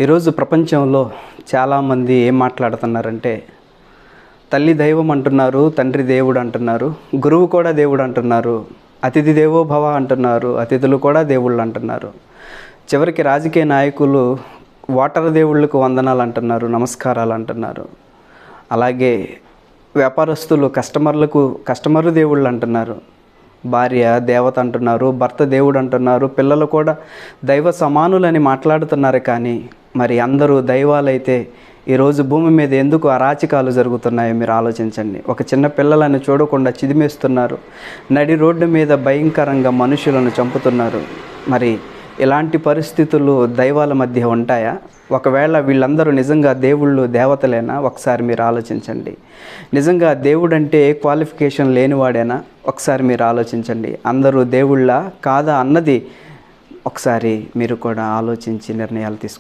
ఈరోజు ప్రపంచంలో చాలామంది ఏం మాట్లాడుతున్నారంటే తల్లి దైవం అంటున్నారు, తండ్రి దేవుడు అంటున్నారు, గురువు కూడా దేవుడు అంటున్నారు, అతిథి దేవో భవ అంటున్నారు, అతిథులు కూడా దేవుళ్ళు అంటున్నారు. చివరికి రాజకీయ నాయకులు ఓటర్ దేవుళ్ళకు వందనాలు అంటున్నారు, నమస్కారాలు అంటున్నారు. అలాగే వ్యాపారస్తులు కస్టమర్లు దేవుళ్ళు అంటున్నారు. భార్య దేవత అంటున్నారు, భర్త దేవుడు అంటున్నారు, పిల్లలు కూడా దైవ సమానులని మాట్లాడుతున్నారు. కానీ మరి అందరూ దైవాలైతే ఈరోజు భూమి మీద ఎందుకు అరాచకాలు జరుగుతున్నాయో మీరు ఆలోచించండి. ఒక చిన్న పిల్లలను చూడకుండా చిదిమేస్తున్నారు, నడి రోడ్డు మీద భయంకరంగా మనుషులను చంపుతున్నారు. మరి ఇలాంటి పరిస్థితులు దైవాల మధ్య ఉంటాయా? ఒకవేళ వీళ్ళందరూ నిజంగా దేవుళ్ళు దేవతలేనా? ఒకసారి మీరు ఆలోచించండి. నిజంగా దేవుడు అంటే క్వాలిఫికేషన్ లేనివాడేనా? ఒకసారి మీరు ఆలోచించండి. అందరూ దేవుళ్ళా కాదా అన్నది ఒకసారి మీరు కూడా ఆలోచించి నిర్ణయాలు తీసుకోండి.